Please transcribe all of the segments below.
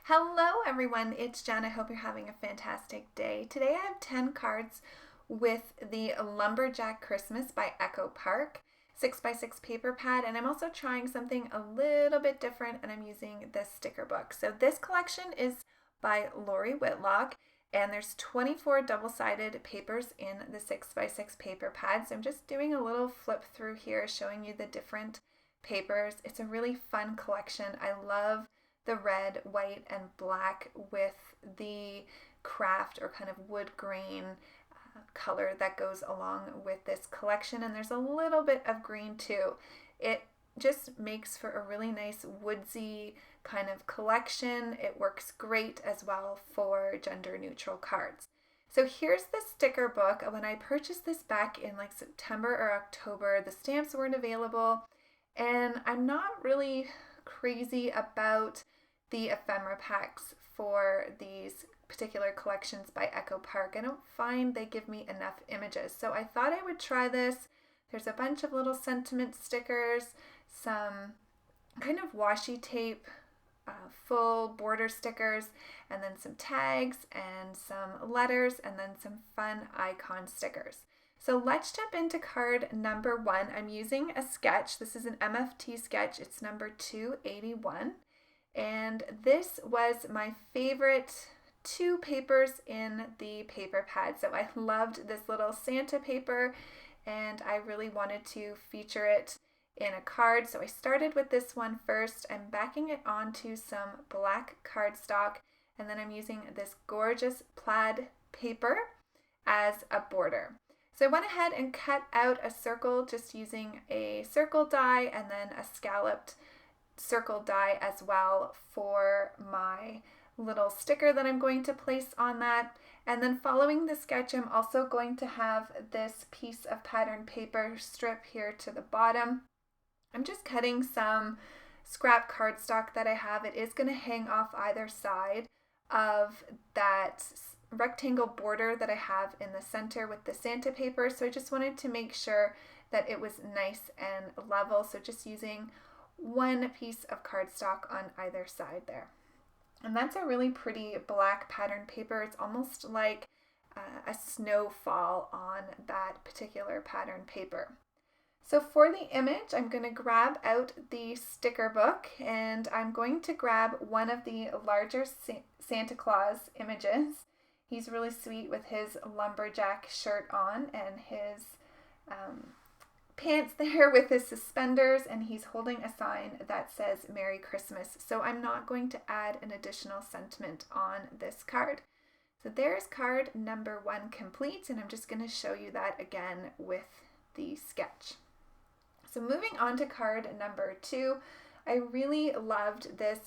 Hello everyone, it's Jen. I hope you're having a fantastic day. Today I have 10 cards with the Lumberjack Christmas by Echo Park 6x6 paper pad, and I'm also trying something a little bit different, and I'm using this sticker book. So this collection is by Lori Whitlock, and there's 24 double-sided papers in the 6x6 paper pad. So I'm just doing a little flip through here showing you the different papers. It's a really fun collection. I love the red, white, and black with the craft or kind of wood grain color that goes along with this collection. And there's a little bit of green too. It just makes for a really nice woodsy kind of collection. It works great as well for gender neutral cards. So here's the sticker book. When I purchased this back in like September or October, the stamps weren't available, and I'm not really crazy about the ephemera packs for these particular collections by Echo Park. I don't find they give me enough images, so I thought I would try this. There's a bunch of little sentiment stickers, some kind of washi tape, full border stickers, and then some tags and some letters, and then some fun icon stickers. So let's jump into card number 1. I'm using a sketch. This is an MFT sketch. It's number 281. And this was my favorite 2 papers in the paper pad. So I loved this little Santa paper, and I really wanted to feature it in a card. So I started with this one first. I'm backing it onto some black cardstock, and then I'm using this gorgeous plaid paper as a border. So I went ahead and cut out a circle just using a circle die, and then a scalloped circle die as well for my little sticker that I'm going to place on that. And then following the sketch, I'm also going to have this piece of pattern paper strip here to the bottom. I'm just cutting some scrap cardstock that I have. It is going to hang off either side of that rectangle border that I have in the center with the Santa paper. So I just wanted to make sure that it was nice and level. So just using one piece of cardstock on either side there. And that's a really pretty black pattern paper. It's almost like a snowfall on that particular pattern paper. So for the image, I'm going to grab out the sticker book, and I'm going to grab one of the larger Santa Claus images. He's really sweet with his lumberjack shirt on and his pants there with his suspenders, and he's holding a sign that says Merry Christmas. So I'm not going to add an additional sentiment on this card. So there's card number 1 complete, and I'm just going to show you that again with the sketch. So moving on to card number 2, I really loved this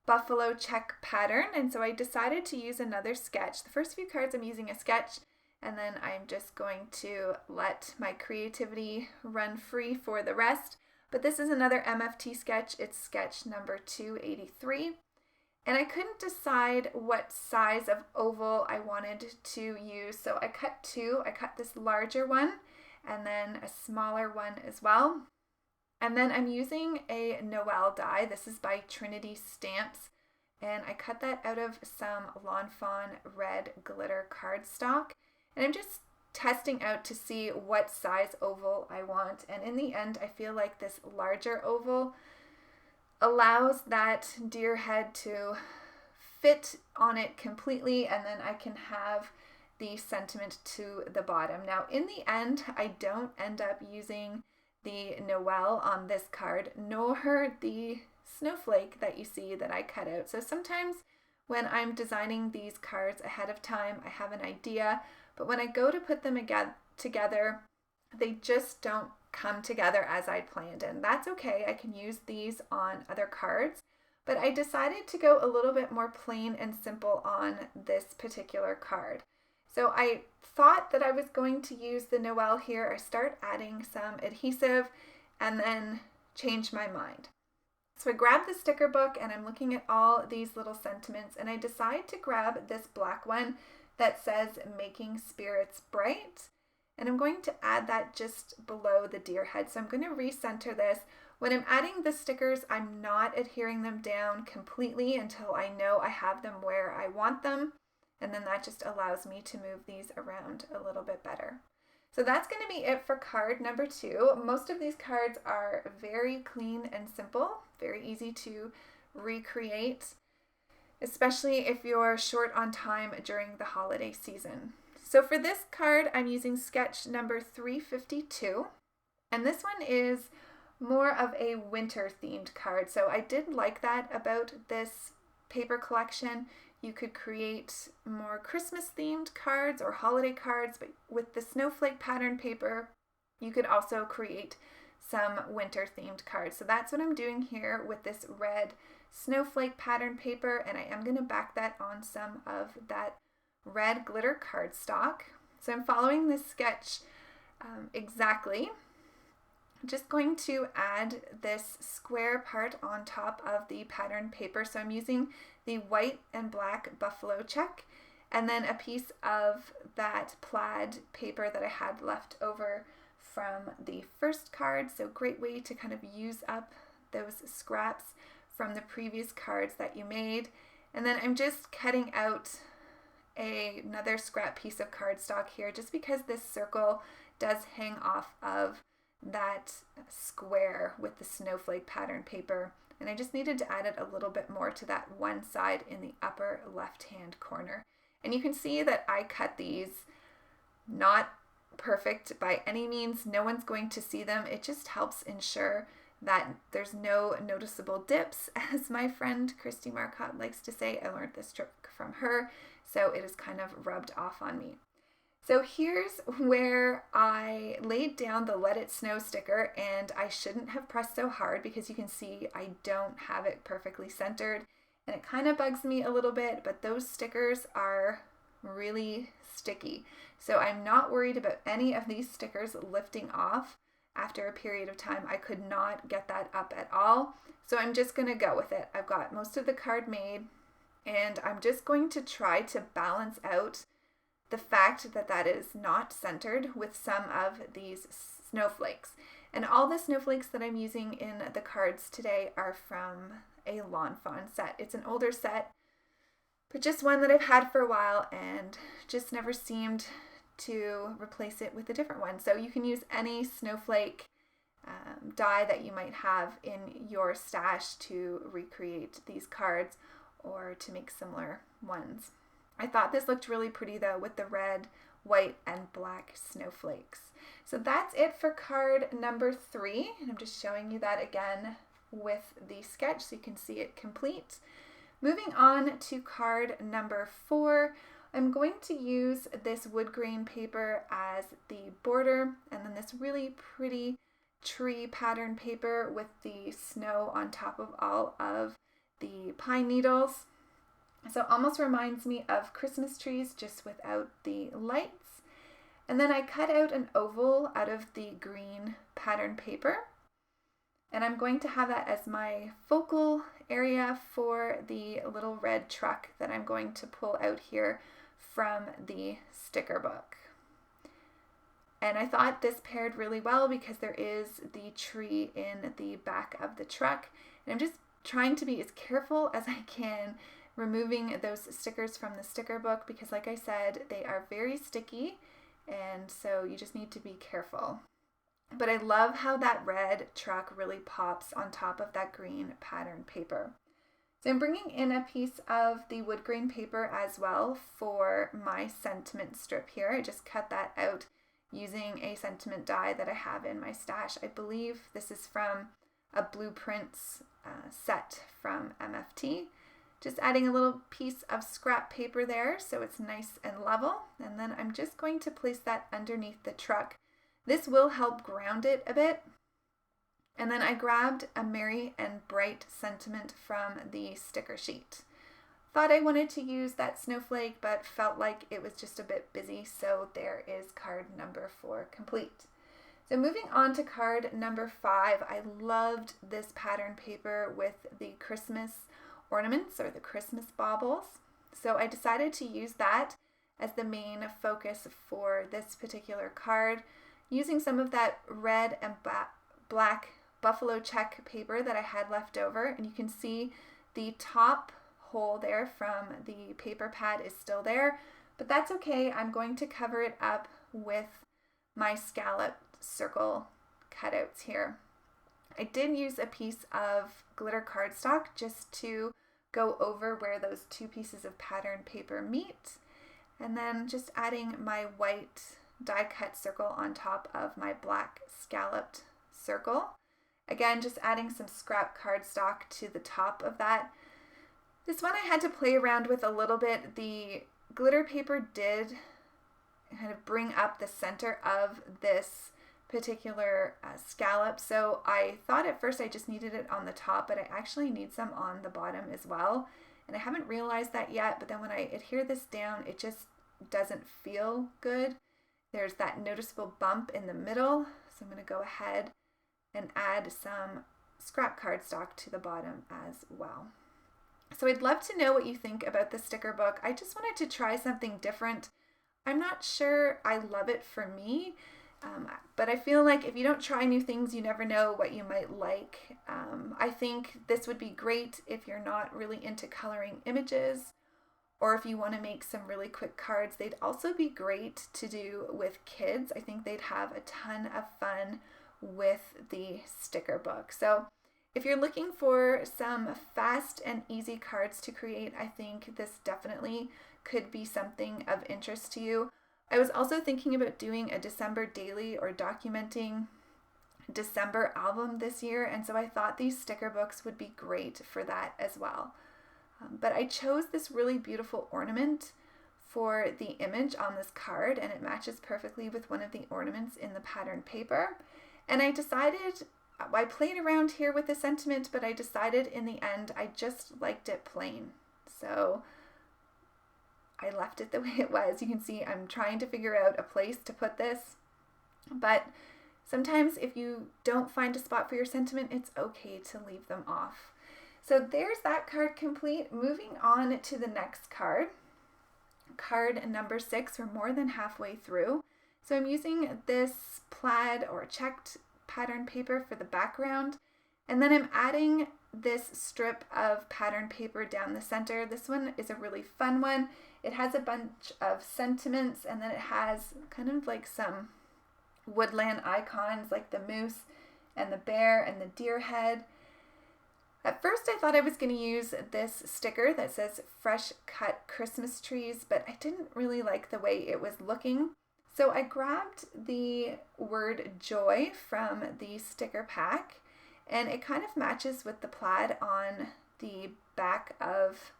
buffalo check pattern, and so I decided to use another sketch. The first few cards I'm using a sketch, and then I'm just going to let my creativity run free for the rest. But this is another MFT sketch. It's sketch number 283. And I couldn't decide what size of oval I wanted to use, so I cut 2. I cut this larger one and then a smaller one as well. And then I'm using a Noel die. This is by Trinity Stamps, and I cut that out of some Lawn Fawn red glitter cardstock. And I'm just testing out to see what size oval I want. And in the end, I feel like this larger oval allows that deer head to fit on it completely, and then I can have the sentiment to the bottom. Now, in the end, I don't end up using the Noel on this card, nor the snowflake that you see that I cut out. So sometimes when I'm designing these cards ahead of time, I have an idea, but when I go to put them together, they just don't come together as I planned, and that's okay. I can use these on other cards, but I decided to go a little bit more plain and simple on this particular card. So I thought that I was going to use the Noel here. I start adding some adhesive and then change my mind. So I grabbed the sticker book, and I'm looking at all these little sentiments, and I decide to grab this black one that says Making Spirits Bright. And I'm going to add that just below the deer head. So I'm going to recenter this When I'm adding the stickers, I'm not adhering them down completely until I know I have them where I want them. And then that just allows me to move these around a little bit better. So that's going to be it for card number 2. Most of these cards are very clean and simple, very easy to recreate, especially if you're short on time during the holiday season. So for this card, I'm using sketch number 352, and this one is more of a winter themed card. So I did like that about this paper collection. You could create more Christmas themed cards or holiday cards, but with the snowflake pattern paper, you could also create some winter themed cards. So that's what I'm doing here with this red snowflake pattern paper, and I am going to back that on some of that red glitter cardstock. So I'm following this sketch exactly. I'm just going to add this square part on top of the pattern paper. So I'm using the white and black buffalo check, and then a piece of that plaid paper that I had left over from the first card. So great way to kind of use up those scraps from the previous cards that you made. And then I'm just cutting out another scrap piece of cardstock here, just because this circle does hang off of that square with the snowflake pattern paper, and I just needed to add it a little bit more to that one side in the upper left hand corner. And you can see that I cut these not perfect by any means. No one's going to see them. It just helps ensure that there's no noticeable dips, as my friend Christy Marcotte likes to say. I learned this trick from her, so it is kind of rubbed off on me. So here's where I laid down the Let It Snow sticker, and I shouldn't have pressed so hard because you can see I don't have it perfectly centered, and it kind of bugs me a little bit, but those stickers are really sticky. So I'm not worried about any of these stickers lifting off after a period of time. I could not get that up at all. So I'm just going to go with it. I've got most of the card made, and I'm just going to try to balance out the fact that that is not centered with some of these snowflakes. And all the snowflakes that I'm using in the cards today are from a Lawn Fawn set. It's an older set, but just one that I've had for a while and just never seemed to replace it with a different one. So you can use any snowflake die that you might have in your stash to recreate these cards or to make similar ones. I thought this looked really pretty though with the red, white, and black snowflakes. So that's it for card number 3, and I'm just showing you that again with the sketch so you can see it complete. Moving on to card number 4, I'm going to use this wood grain paper as the border, and then this really pretty tree pattern paper with the snow on top of all of the pine needles. So it almost reminds me of Christmas trees, just without the lights. And then I cut out an oval out of the green pattern paper, and I'm going to have that as my focal area for the little red truck that I'm going to pull out here from the sticker book. And I thought this paired really well because there is the tree in the back of the truck, and I'm just trying to be as careful as I can removing those stickers from the sticker book because, like I said, they are very sticky, and so you just need to be careful. But I love how that red truck really pops on top of that green pattern paper. So I'm bringing in a piece of the wood grain paper as well for my sentiment strip here. I just cut that out using a sentiment die that I have in my stash. I believe this is from a Blueprints set from MFT. Just adding a little piece of scrap paper there so it's nice and level, and then I'm just going to place that underneath the truck. This will help ground it a bit. And then I grabbed a Merry and Bright sentiment from the sticker sheet. Thought I wanted to use that snowflake, but felt like it was just a bit busy, so there is card number 4 complete. So moving on to card number 5, I loved this pattern paper with the Christmas ornaments or the Christmas baubles. So I decided to use that as the main focus for this particular card, using some of that red and black buffalo check paper that I had left over, and you can see the top hole there from the paper pad is still there, but that's okay. I'm going to cover it up with my scallop circle cutouts here. I did use a piece of glitter cardstock just to go over where those two pieces of pattern paper meet, and then just adding my white die cut circle on top of my black scalloped circle. Again, just adding some scrap cardstock to the top of that. This one I had to play around with a little bit. The glitter paper did kind of bring up the center of this particular scallop, so I thought at first I just needed it on the top, but I actually need some on the bottom as well, and I haven't realized that yet, but then when I adhere this down, it just doesn't feel good. There's that noticeable bump in the middle, so I'm going to go ahead and add some scrap cardstock to the bottom as well. So I'd love to know what you think about the sticker book. I just wanted to try something different. I'm not sure I love it for me, but I feel like if you don't try new things, you never know what you might like. I think this would be great if you're not really into coloring images, or if you want to make some really quick cards. They'd also be great to do with kids. I think they'd have a ton of fun with the sticker book. So if you're looking for some fast and easy cards to create, I think this definitely could be something of interest to you. I was also thinking about doing a December daily or documenting December album this year, and so I thought these sticker books would be great for that as well. But I chose this really beautiful ornament for the image on this card, and it matches perfectly with one of the ornaments in the pattern paper. And I played around here with the sentiment, but I decided in the end I just liked it plain. So I left it the way it was. You can see I'm trying to figure out a place to put this, but sometimes if you don't find a spot for your sentiment, it's okay to leave them off. So there's that card complete. Moving on to the next card. Card number 6, we're more than halfway through. So I'm using this plaid or checked pattern paper for the background, and then I'm adding this strip of pattern paper down the center. This one is a really fun one. It has a bunch of sentiments, and then it has kind of like some woodland icons like the moose and the bear and the deer head. At first I thought I was going to use this sticker that says fresh cut Christmas trees, but I didn't really like the way it was looking. So I grabbed the word joy from the sticker pack, and it kind of matches with the plaid on the back of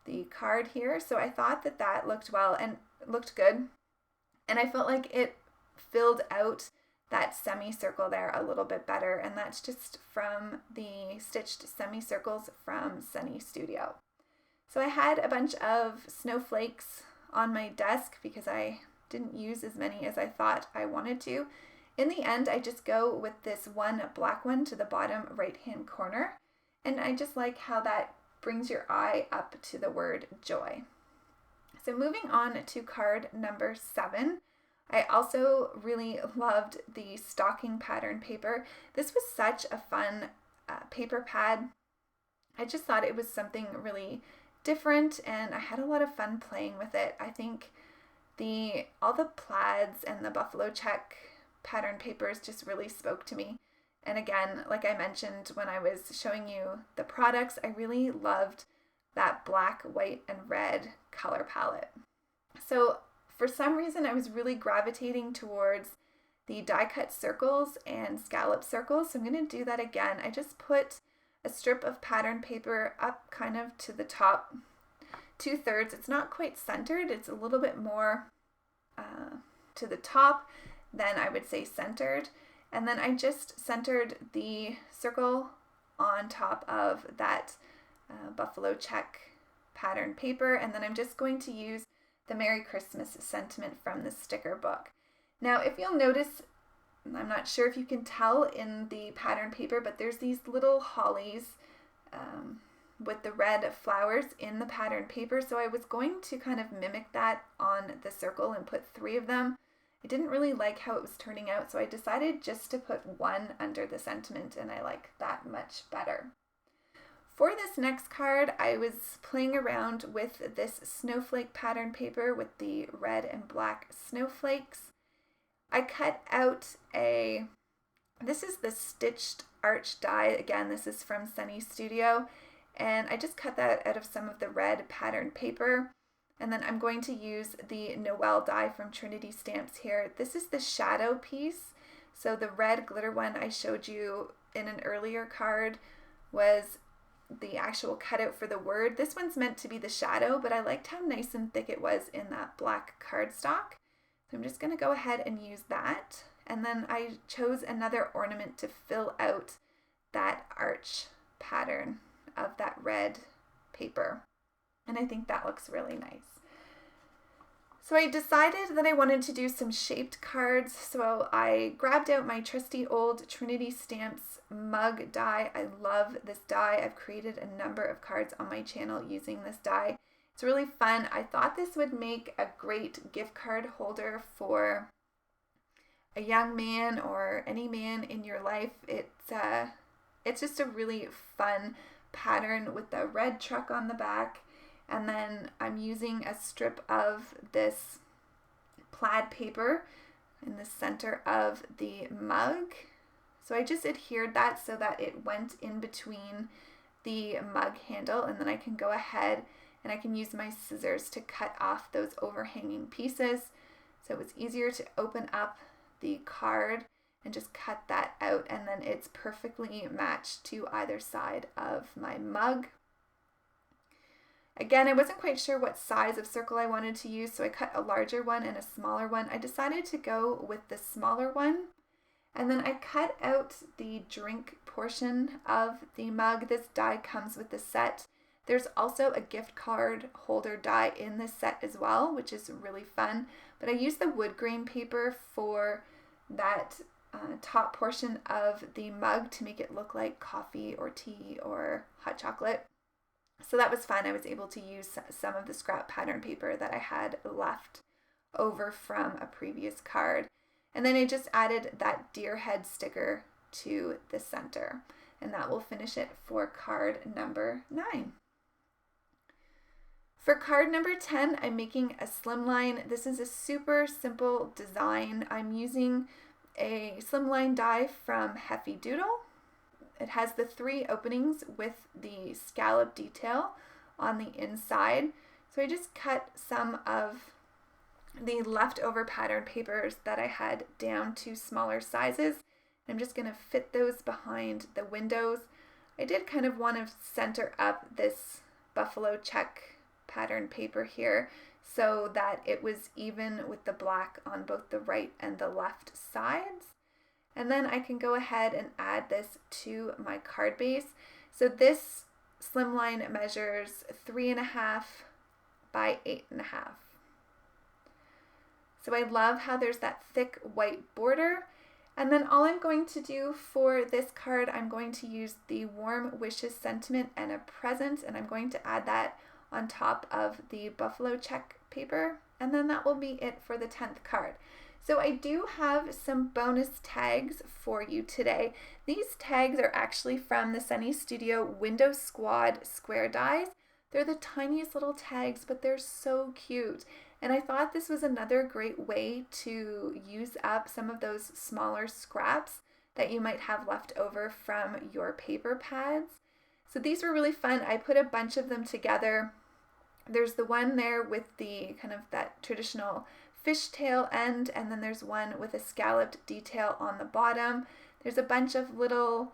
the card here. So I thought that that looked well and looked good. And I felt like it filled out that semicircle there a little bit better. And that's just from the stitched semicircles from Sunny Studio. So I had a bunch of snowflakes on my desk because I didn't use as many as I thought I wanted to. In the end, I just go with this one black one to the bottom right hand corner, and I just like how that brings your eye up to the word joy. So moving on to card number 7, I also really loved the stocking pattern paper. This was such a fun paper pad. I just thought it was something really different, and I had a lot of fun playing with it. I think all the plaids and the buffalo check pattern papers just really spoke to me. And again, like I mentioned when I was showing you the products, I really loved that black, white, and red color palette. So for some reason, I was really gravitating towards the die cut circles and scallop circles. So I'm going to do that again. I just put a strip of pattern paper up kind of to the top 2/3. It's not quite centered. It's a little bit more to the top than I would say centered. And then I just centered the circle on top of that buffalo check pattern paper. And then I'm just going to use the Merry Christmas sentiment from the sticker book. Now, if you'll notice, I'm not sure if you can tell in the pattern paper, but there's these little hollies with the red flowers in the pattern paper. So I was going to kind of mimic that on the circle and put 3 of them. I didn't really like how it was turning out, so I decided just to put one under the sentiment, and I like that much better. For this next card, I was playing around with this snowflake pattern paper with the red and black snowflakes. I cut out this is the stitched arch die. Again, this is from Sunny Studio, and I just cut that out of some of the red pattern paper. And then I'm going to use the Noel die from Trinity Stamps here. This is the shadow piece. So the red glitter one I showed you in an earlier card was the actual cutout for the word. This one's meant to be the shadow, but I liked how nice and thick it was in that black cardstock. So I'm just going to go ahead and use that. And then I chose another ornament to fill out that arch pattern of that red paper. And I think that looks really nice. So I decided that I wanted to do some shaped cards. So I grabbed out my trusty old Trinity Stamps mug die. I love this die. I've created a number of cards on my channel using this die. It's really fun. I thought this would make a great gift card holder for a young man or any man in your life. It's just a really fun pattern with the red truck on the back. And then I'm using a strip of this plaid paper in the center of the mug. So I just adhered that so that it went in between the mug handle, and then I can go ahead and I can use my scissors to cut off those overhanging pieces. So it was easier to open up the card and just cut that out, and then it's perfectly matched to either side of my mug. Again, I wasn't quite sure what size of circle I wanted to use, so I cut a larger one and a smaller one. I decided to go with the smaller one, and then I cut out the drink portion of the mug. This die comes with the set. There's also a gift card holder die in this set as well, which is really fun. But I used the wood grain paper for that top portion of the mug to make it look like coffee or tea or hot chocolate. So that was fun. I was able to use some of the scrap pattern paper that I had left over from a previous card. And then I just added that deer head sticker to the center. And that will finish it for card number 9. For card number 10, I'm making a slimline. This is a super simple design. I'm using a slimline die from Heffy Doodle. It has the 3 openings with the scallop detail on the inside. So I just cut some of the leftover pattern papers that I had down to smaller sizes. I'm just going to fit those behind the windows. I did kind of want to center up this buffalo check pattern paper here so that it was even with the black on both the right and the left sides. And then I can go ahead and add this to my card base. So this slimline measures 3.5 by 8.5. So I love how there's that thick white border. And then all I'm going to do for this card, I'm going to use the Warm Wishes Sentiment and a Present, and I'm going to add that on top of the buffalo check paper. And then that will be it for the 10th card. So I do have some bonus tags for you today. These tags are actually from the Sunny Studio Window Squad square dies. They're the tiniest little tags, but they're so cute. And I thought this was another great way to use up some of those smaller scraps that you might have left over from your paper pads. So these were really fun. I put a bunch of them together. There's the one there with the kind of that traditional fishtail end, and then there's one with a scalloped detail on the bottom. There's a bunch of little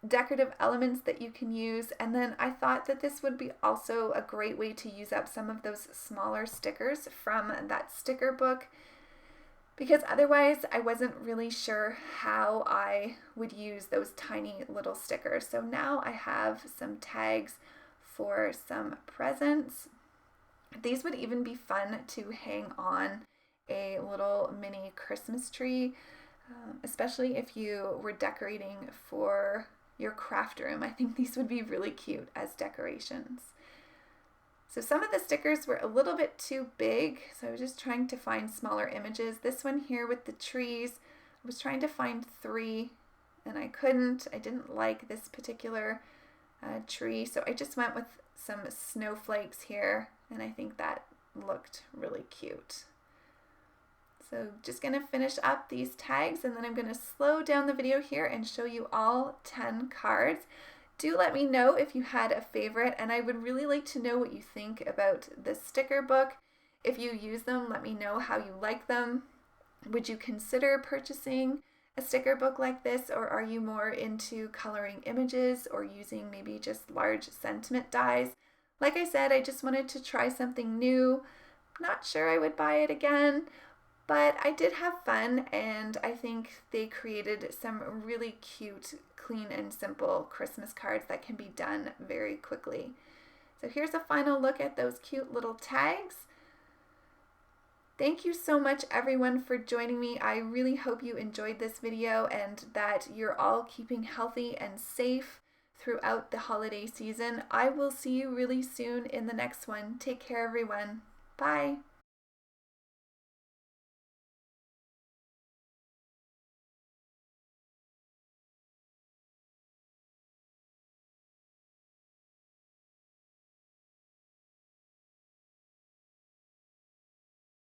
decorative elements that you can use, and then I thought that this would be also a great way to use up some of those smaller stickers from that sticker book, because otherwise I wasn't really sure how I would use those tiny little stickers. So now I have some tags for some presents. These would even be fun to hang on a little mini Christmas tree, especially if you were decorating for your craft room. I think these would be really cute as decorations. So some of the stickers were a little bit too big, so I was just trying to find smaller images. This one here with the trees, I was trying to find 3 and I couldn't. I didn't like this particular tree, so I just went with some snowflakes here, and I think that looked really cute. So just going to finish up these tags, and then I'm going to slow down the video here and show you all 10 cards. Do let me know if you had a favorite, and I would really like to know what you think about the sticker book. If you use them, let me know how you like them. Would you consider purchasing a sticker book like this, or are you more into coloring images or using maybe just large sentiment dies? Like I said, I just wanted to try something new. Not sure I would buy it again, but I did have fun, and I think they created some really cute, clean and simple Christmas cards that can be done very quickly. So here's a final look at those cute little tags. Thank you so much everyone for joining me. I really hope you enjoyed this video and that you're all keeping healthy and safe throughout the holiday season. I will see you really soon in the next one. Take care everyone. Bye.